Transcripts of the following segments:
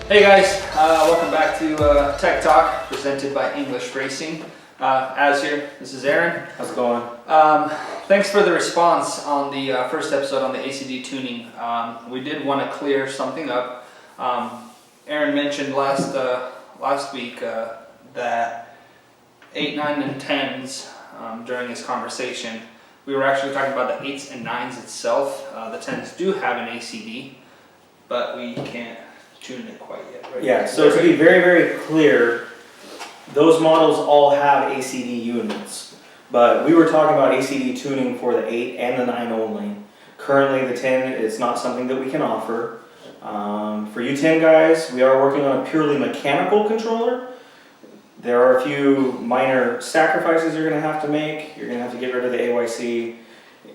Hey guys, welcome back to Tech Talk, presented by English Racing. Az here, this is Aaron. How's it going? Thanks for the response on the first episode on the ACD tuning. We did want to clear something up. Aaron mentioned last week that 8, 9, and 10s during his conversation. We were actually talking about the 8s and 9s itself. The 10s do have an ACD, but we can't tune it quite yet, right? Yeah, so to be very, very clear, those models all have ACD units. But we were talking about ACD tuning for the 8 and the 9 only. Currently the 10 is not something that we can offer. For you 10 guys, we are working on a purely mechanical controller. There are a few minor sacrifices you're going to have to make. You're going to have to get rid of the AYC.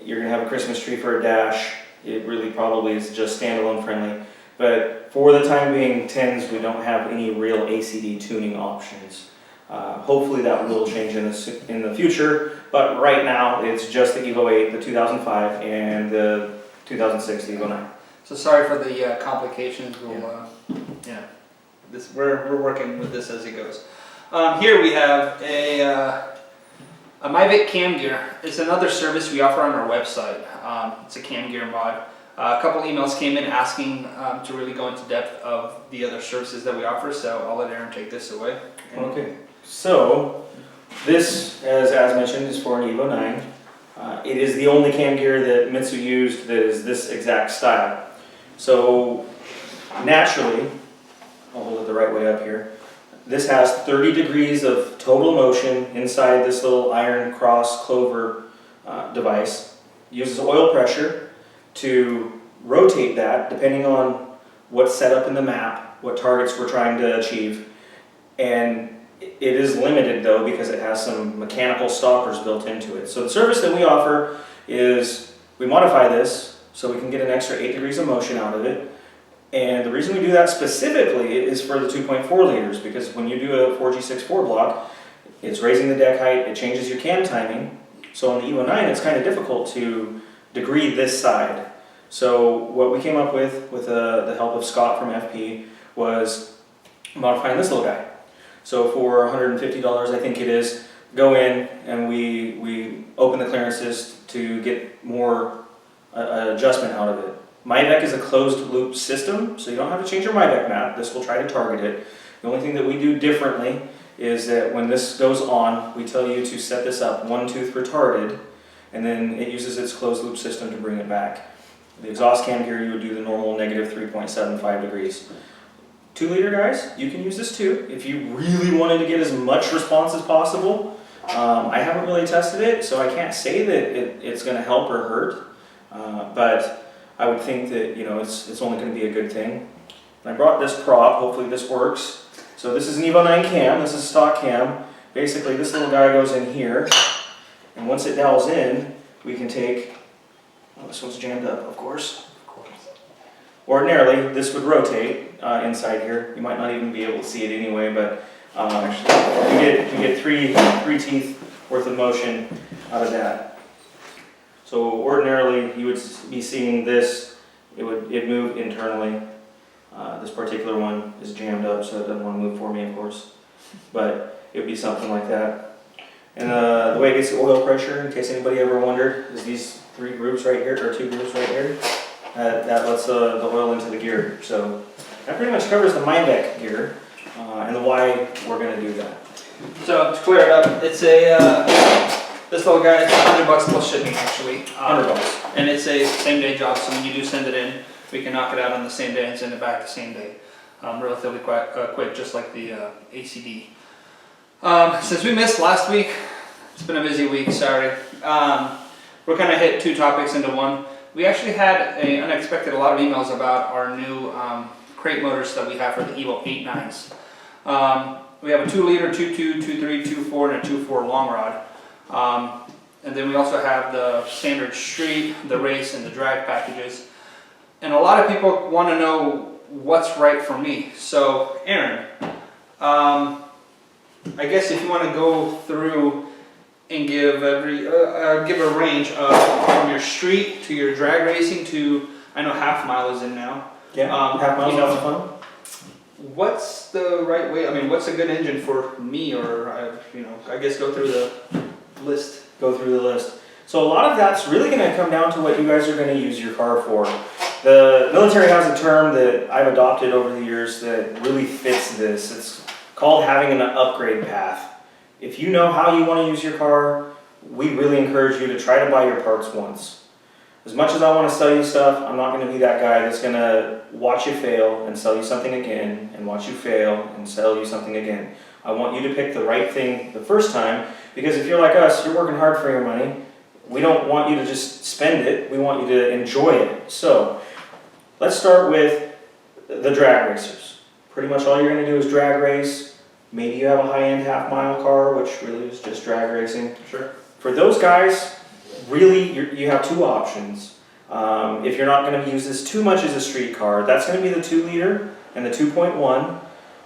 You're going to have a Christmas tree for a dash. It really probably is just standalone friendly. But for the time being, 10s, we don't have any real ACD tuning options. Hopefully that will change in the future, but right now it's just the Evo 8, the 2005, and the 2006 Evo 9. So sorry for the complications. We're working with this as it goes. Here we have a MIVEC cam gear. It's another service we offer on our website. It's a cam gear mod. A couple emails came in asking to really go into depth of the other services that we offer, so I'll let Aaron take this away. Okay, so this, as mentioned, is for an Evo 9. It is the only cam gear that Mitsu used that is this exact style. So naturally, I'll hold it the right way up here, this has 30 degrees of total motion inside this little iron cross clover device. It uses oil pressure to rotate that depending on what's set up in the map, what targets we're trying to achieve. And it is limited though because it has some mechanical stoppers built into it. So the service that we offer is we modify this so we can get an extra 8 degrees of motion out of it. And the reason we do that specifically is for the 2.4 liters, because when you do a 4G64 block, it's raising the deck height, it changes your cam timing. So on the Evo 9 it's kind of difficult to degree this side. So what we came up with the help of Scott from FP, was modifying this little guy. So for $150, I think it is, go in and we open the clearances to get more adjustment out of it. MIVEC is a closed loop system, so you don't have to change your MIVEC map. This will try to target it. The only thing that we do differently is that when this goes on, we tell you to set this up 1 tooth retarded, and then it uses its closed loop system to bring it back. The exhaust cam gear, you would do the normal negative 3.75 degrees. 2 liter guys, you can use this too if you really wanted to get as much response as possible. I haven't really tested it, so I can't say that it's going to help or hurt, but I would think that it's only going to be a good thing. And I brought this prop, hopefully this works. So this is an Evo 9 cam, this is stock cam. Basically this little guy goes in here, and once it dials in, we can take, oh, this one's jammed up, of course. Ordinarily, this would rotate inside here. You might not even be able to see it anyway, but you get three teeth worth of motion out of that. So ordinarily, you would be seeing this. It'd move internally. This particular one is jammed up, so it doesn't want to move for me, of course. But it would be something like that. And the way it gets the oil pressure, in case anybody ever wondered, is these 3 grooves right here, or 2 grooves right here. That lets the oil into the gear. So that pretty much covers the MIVEC gear and the why we're going to do that. So to clear it up, it's this little guy is $100 plus shipping actually. $100. And it's a same day job, so when you do send it in, we can knock it out on the same day and send it back the same day. Relatively quick, just like the ACD. Since we missed last week, it's been a busy week, sorry. We're kind of hit 2 topics into one. We actually had a lot of emails about our new crate motors that we have for the Evo 8 9s. We have a 2 liter, 2.2, 2.3, 2.4, and a 2.4 long rod. And then we also have the standard street, the race, and the drag packages. And a lot of people want to know what's right for me. So Aaron, I guess if you want to go through and give a range of from your street to your drag racing to, I know half mile is in now. Yeah, half mile's also fun. What's the right way? I mean, what's a good engine for me, or I guess go through the list. Go through the list. So a lot of that's really going to come down to what you guys are going to use your car for. The military has a term that I've adopted over the years that really fits this. It's called having an upgrade path. If you know how you want to use your car, we really encourage you to try to buy your parts once. As much as I want to sell you stuff, I'm not going to be that guy that's going to watch you fail and sell you something again, and watch you fail and sell you something again. I want you to pick the right thing the first time, because if you're like us, you're working hard for your money. We don't want you to just spend it, we want you to enjoy it. So, let's start with the drag racers. Pretty much all you're going to do is drag race. Maybe you have a high-end half-mile car, which really is just drag racing. Sure. For those guys, really, you have two options. If you're not going to use this too much as a street car, that's going to be the 2-liter and the 2.1.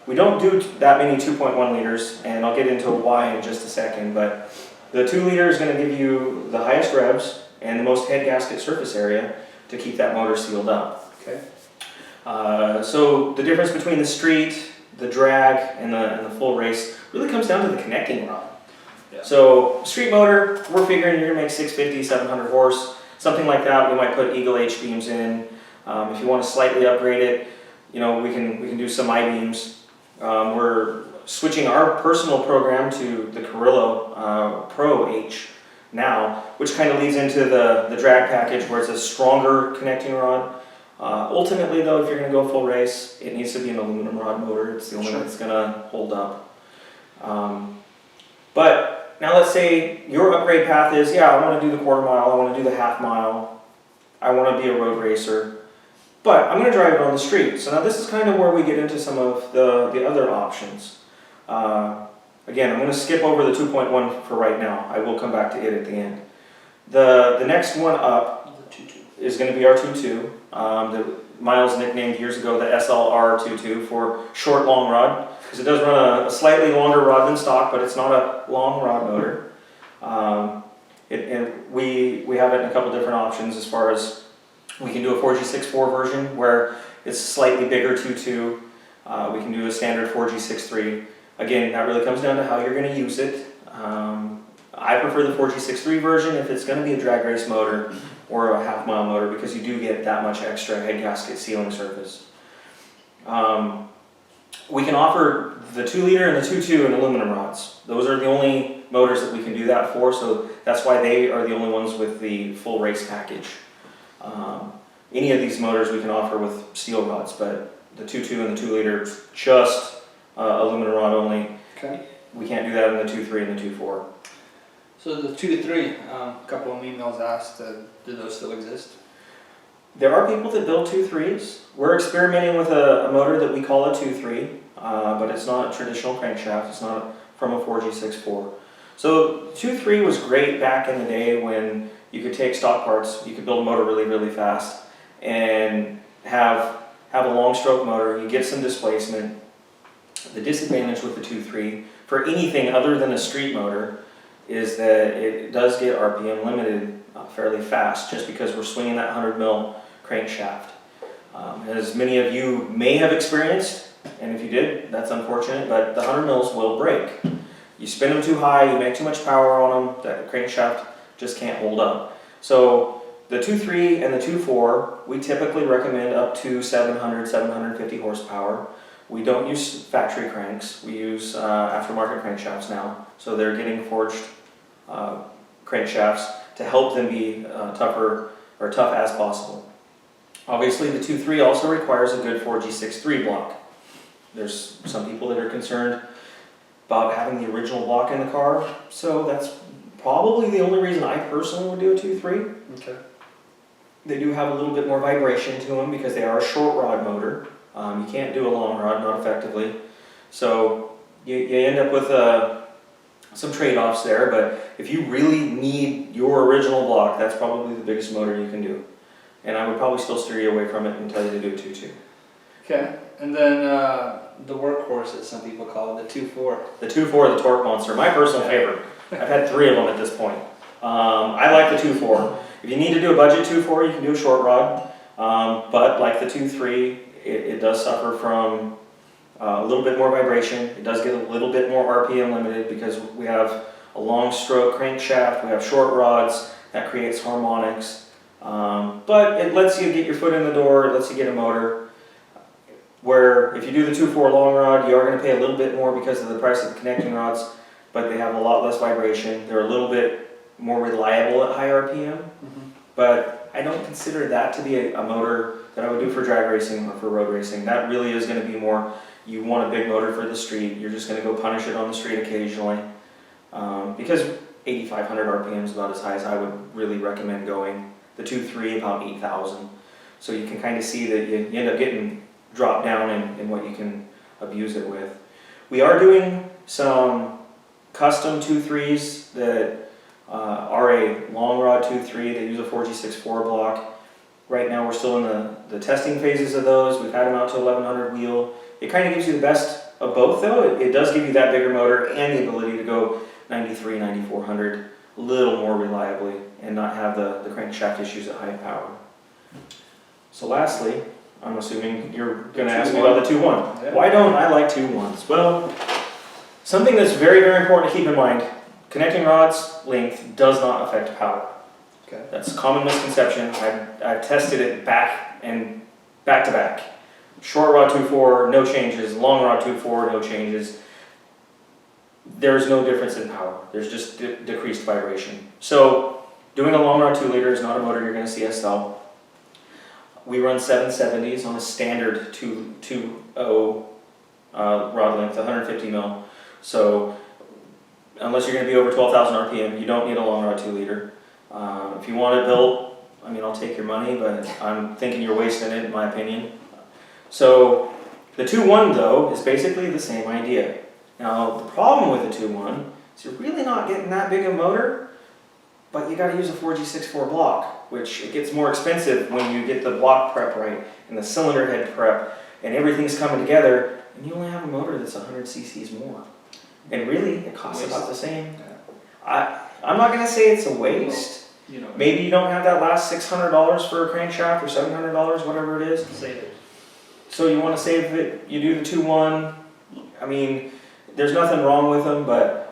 We don't do that many 2.1 liters, and I'll get into why in just a second, but the 2-liter is going to give you the highest revs and the most head gasket surface area to keep that motor sealed up. Okay. So the difference between the street, the drag, and the full race really comes down to the connecting rod. Yeah. So street motor, we're figuring you're going to make 650, 700 horse, something like that. We might put Eagle H beams in. If you want to slightly upgrade it, we can do some I-beams. We're switching our personal program to the Carrillo Pro H now, which kind of leads into the drag package where it's a stronger connecting rod. Ultimately though, if you're going to go full race, it needs to be an aluminum rod motor. It's the only one that's going to hold up. But now let's say your upgrade path is, I want to do the quarter mile, I want to do the half mile, I want to be a road racer, but I'm going to drive it on the street. So now this is kind of where we get into some of the other options. Again, I'm going to skip over the 2.1 for right now. I will come back to it at the end. The next one up is going to be our 2.2. The Miles nicknamed years ago the SLR-22 for short long rod, because it does run a slightly longer rod than stock, but it's not a long rod motor. We have it in a couple different options as far as we can do a 4G64 version where it's slightly bigger 2.2. We can do a standard 4G63. Again, that really comes down to how you're going to use it. I prefer the 4G63 version if it's going to be a drag race motor or a half mile motor, because you do get that much extra head gasket sealing surface. We can offer the 2-liter and the 2.2 in aluminum rods. Those are the only motors that we can do that for, so that's why they are the only ones with the full race package. Any of these motors we can offer with steel rods, but the 2.2 and the 2-liter, just aluminum rod only. Okay. We can't do that in the 2.3 and the 2.4. So the 2 to 3, a couple of emails asked, do those still exist? There are people that build 2.3s. We're experimenting with a motor that we call a 2.3, but it's not a traditional crankshaft. It's not from a 4G64. So 2.3 was great back in the day when you could take stock parts, you could build a motor really, really fast, and have a long stroke motor. You get some displacement. The disadvantage with the 2.3 for anything other than a street motor is that it does get RPM limited fairly fast, just because we're swinging that 100 mil crankshaft. As many of you may have experienced, and if you did, that's unfortunate, but the 100 mils will break. You spin them too high, you make too much power on them, that crankshaft just can't hold up. So the 2.3 and the 2.4, we typically recommend up to 700, 750 horsepower. We don't use factory cranks, we use aftermarket crankshafts now. So they're getting forged crankshafts to help them be tough as possible. Obviously the 2.3 also requires a good 4G63 block. There's some people that are concerned about having the original block in the car, so that's probably the only reason I personally would do a 2.3. Okay. They do have a little bit more vibration to them because they are a short rod motor. You can't do a long rod, not effectively. So you end up with some trade-offs there, but if you really need your original block, that's probably the biggest motor you can do. And I would probably still steer you away from it and tell you to do a 2.2. Okay, and then the workhorse, as some people call it, the 2.4. The 2.4, the torque monster, my personal favorite. I've had 3 of them at this point. I like the 2.4. If you need to do a budget 2.4, you can do a short rod, but like the 2.3, it does suffer from a little bit more vibration. It does get a little bit more RPM limited because we have a long stroke crankshaft, we have short rods, that creates harmonics. But it lets you get your foot in the door, it lets you get a motor. Where if you do the 2.4 long rod, you are going to pay a little bit more because of the price of the connecting rods, but they have a lot less vibration. They're a little bit more reliable at high RPM, but I don't consider that to be a motor that I would do for drag racing or for road racing. That really is going to be more, you want a big motor for the street, you're just going to go punish it on the street occasionally. Because 8,500 RPM is about as high as I would really recommend going. The 2.3 about 8,000. So you can kind of see that you end up getting dropped down in what you can abuse it with. We are doing some custom 2.3s that are a long rod 2.3. They use a 4G64 block. Right now we're still in the testing phases of those. We've had them out to 1100 wheel. It kind of gives you the best of both though. It does give you that bigger motor and the ability to go 93, 9400 a little more reliably and not have the crankshaft issues at high power. So lastly, I'm assuming you're going to ask me about the 2.1. Yeah. Why don't I like 2.1s? Well, something that's very, very important to keep in mind, connecting rods length does not affect power. Okay. That's a common misconception. I've tested it back to back. Short rod 2.4, no changes. Long rod 2.4, no changes. There's no difference in power. There's just decreased vibration. So doing a long rod 2 liter is not a motor you're going to see us sell. We run 770s on a standard 2.0 rod length, 150 mil. So unless you're going to be over 12,000 RPM, you don't need a long rod 2 liter. If you want it built, I mean, I'll take your money, but I'm thinking you're wasting it in my opinion. So the 2.1 though is basically the same idea. Now the problem with the 2.1 is you're really not getting that big a motor, but you got to use a 4G64 block, which it gets more expensive when you get the block prep right and the cylinder head prep and everything's coming together, and you only have a motor that's 100 cc's more. And really, it costs about the same. I'm not going to say it's a waste. You know, Maybe you don't have that last $600 for a crankshaft or $700, whatever it is. save it. So you want to save it, you do the 2.1. I mean, there's nothing wrong with them, but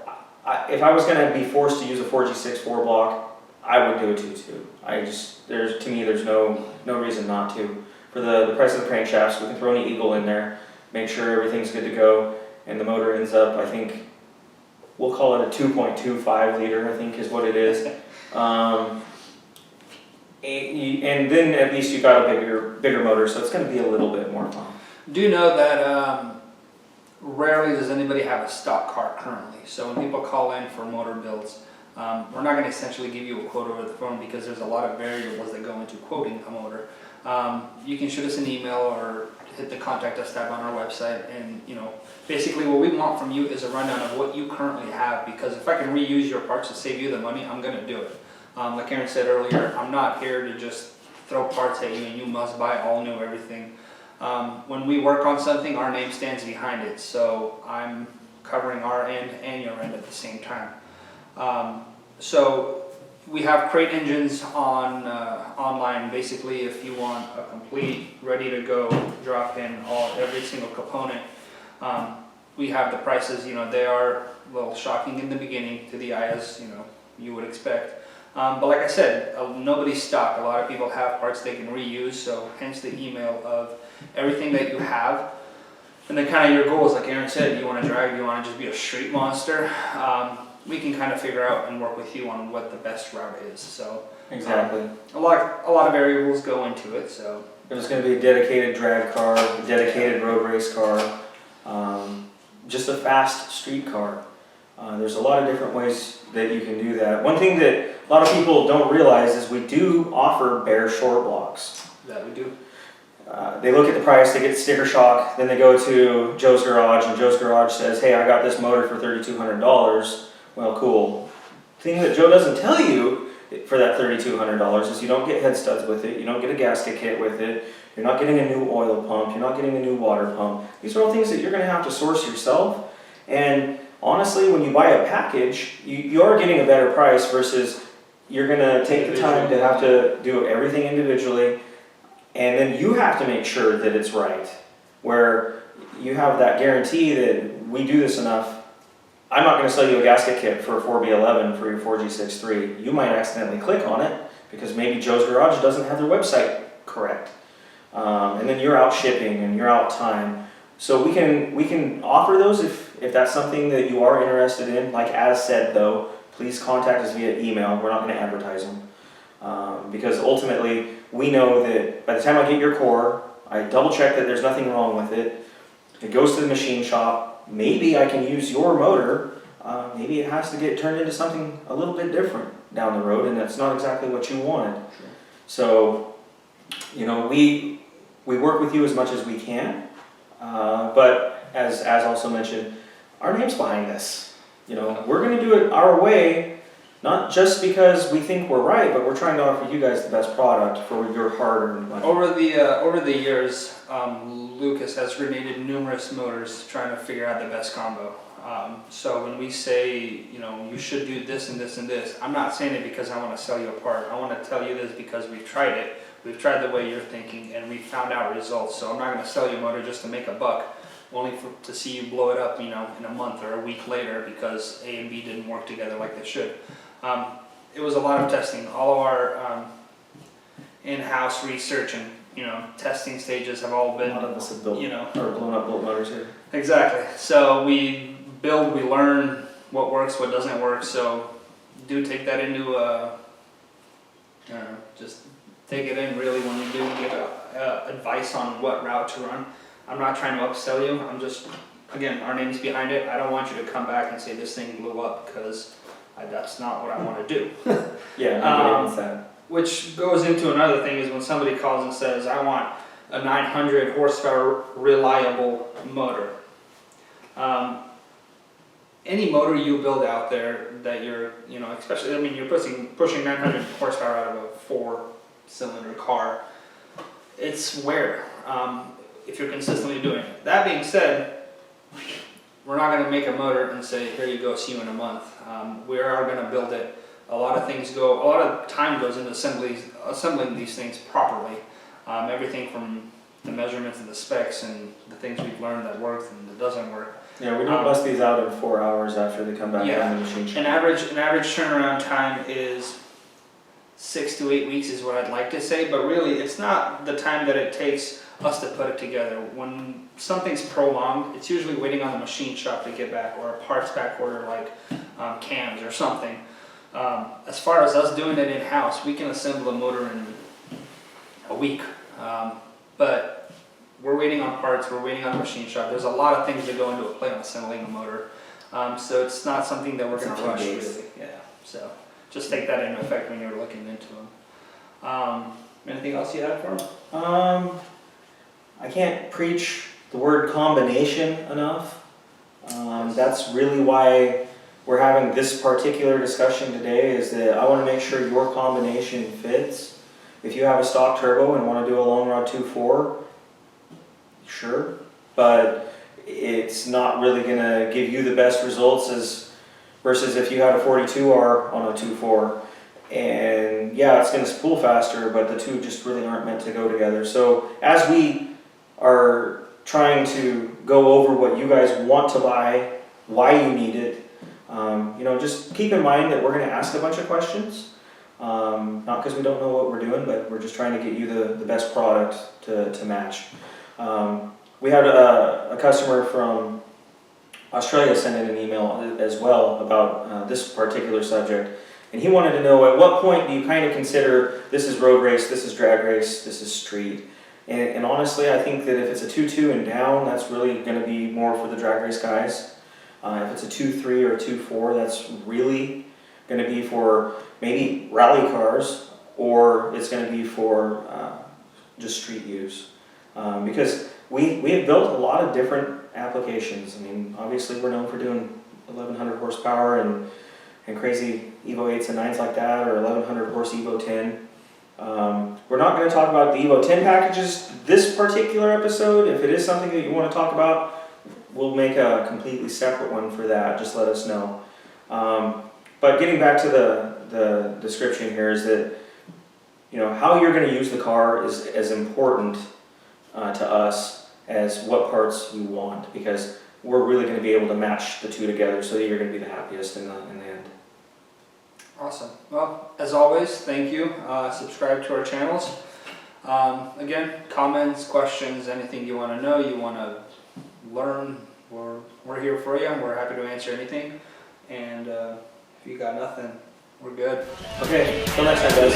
if I was going to be forced to use a 4G64 block, I would do a 2.2. To me, there's no reason not to. For the price of the crankshafts, we can throw an Eagle in there, make sure everything's good to go, and the motor ends up, I think, we'll call it a 2.25 liter, I think is what it is. And then at least you got a bigger motor, so it's going to be a little bit more fun. Do know that rarely does anybody have a stock car currently. So when people call in for motor builds, we're not going to essentially give you a quote over the phone because there's a lot of variables that go into quoting a motor. You can shoot us an email or hit the contact us tab on our website, and basically what we want from you is a rundown of what you currently have, because if I can reuse your parts to save you the money, I'm going to do it. Like Aaron said earlier, I'm not here to just throw parts at you and you must buy all new everything. When we work on something, our name stands behind it, so I'm covering our end and your end at the same time. So we have crate engines on online. Basically, if you want a complete, ready to go, drop in every single component, we have the prices. They are a little shocking in the beginning to the eye, as you would expect. But like I said, nobody's stock. A lot of people have parts they can reuse, so hence the email of everything that you have. And then kind of your goals, like Aaron said, you want to drag, you want to just be a street monster. We can kind of figure out and work with you on what the best route is. So Exactly. A lot of variables go into it. So There's going to be a dedicated drag car, a dedicated road race car, just a fast street car. There's a lot of different ways that you can do that. One thing that a lot of people don't realize is we do offer bare short blocks. that we do. They look at the price, they get sticker shock, then they go to Joe's Garage, and Joe's Garage says, hey, I got this motor for $3,200. Well, cool. Thing that Joe doesn't tell you for that $3,200 is you don't get head studs with it, you don't get a gasket kit with it, you're not getting a new oil pump, you're not getting a new water pump. These are all things that you're going to have to source yourself. And honestly, when you buy a package, you are getting a better price versus you're going to take the time to have to do everything individually, and then you have to make sure that it's right. Where you have that guarantee that we do this enough. I'm not going to sell you a gasket kit for a 4B11 for your 4G63. You might accidentally click on it because maybe Joe's Garage doesn't have their website correct. And then you're out shipping and you're out time. So we can offer those if that's something that you are interested in. Like as said though, please contact us via email. We're not going to advertise them. Because ultimately we know that by the time I get your core, I double check that there's nothing wrong with it. It goes to the machine shop. Maybe I can use your motor. Maybe it has to get turned into something a little bit different down the road, and that's not exactly what you wanted. Sure. So, you know, we work with you as much as we can, but as also mentioned, our name's behind this. You know, we're going to do it our way, not just because we think we're right, but we're trying to offer you guys the best product for your hard-earned money. Over the years, Lucas has grenaded numerous motors trying to figure out the best combo. So when we say, you know, you should do this and this and this, I'm not saying it because I want to sell you a part. I want to tell you this because we've tried it. We've tried the way you're thinking, and we found out results. So I'm not going to sell you a motor just to make a buck, only to see you blow it up, you know, in a month or a week later because A and B didn't work together like they should. It was a lot of testing. All of our in-house research and, you know, testing stages have all been, A lot of us have built, you know, or blown up bolt motors here. exactly. So we build, we learn what works, what doesn't work. So do take that into just take it in really when you do give advice on what route to run. I'm not trying to upsell you. I'm just, again, our name's behind it. I don't want you to come back and say this thing blew up because that's not what I want to do. Yeah, nobody wants that. Which goes into another thing is when somebody calls and says, I want a 900 horsepower reliable motor. Any motor you build out there that you're, you know, especially, I mean, you're pushing 900 horsepower out of a 4-cylinder car, it's wear if you're consistently doing it. That being said, we're not going to make a motor and say, here you go, see you in a month. We are going to build it. A lot of time goes into assembling these things properly. Everything from the measurements and the specs and the things we've learned that works and that doesn't work. Yeah, we don't bust these out in 4 hours after they come back Yeah. out of the machine shop. An average turnaround time is 6 to 8 weeks is what I'd like to say, but really it's not the time that it takes us to put it together. When something's prolonged, it's usually waiting on the machine shop to get back or a parts back order like cams or something. As far as us doing it in-house, we can assemble a motor in a week, but we're waiting on parts, we're waiting on the machine shop. There's a lot of things that go into a play on assembling a motor, so it's not something that we're going to rush really. Yeah, so just take that into effect when you're looking into them. Anything else you have for them? I can't preach the word combination enough. That's really why we're having this particular discussion today, is that I want to make sure your combination fits. If you have a stock turbo and want to do a long rod 2.4, sure, but it's not really going to give you the best results versus if you had a 42R on a 2.4. And yeah, it's going to spool faster, but the two just really aren't meant to go together. So as we are trying to go over what you guys want to buy, why you need it, you know, just keep in mind that we're going to ask a bunch of questions. Not because we don't know what we're doing, but we're just trying to get you the best product to match. We had a customer from Australia send in an email as well about this particular subject, and he wanted to know at what point do you kind of consider this is road race, this is drag race, this is street. And honestly, I think that if it's a 2.2 and down, that's really going to be more for the drag race guys. If it's a 2.3 or a 2.4, that's really going to be for maybe rally cars, or it's going to be for just street use. Because we have built a lot of different applications. I mean, obviously we're known for doing 1100 horsepower and crazy Evo 8s and 9s like that, or 1100 horse Evo 10. We're not going to talk about the Evo 10 packages this particular episode. If it is something that you want to talk about, we'll make a completely separate one for that. Just let us know. But getting back to the description here is that, you know, how you're going to use the car is as important to us as what parts you want, because we're really going to be able to match the two together so that you're going to be the happiest in the end. Awesome. Well, as always, thank you. Subscribe to our channels. Again, comments, questions, anything you want to know, you want to learn, we're here for you. We're happy to answer anything. And if you got nothing, we're good. Okay, till next time, guys.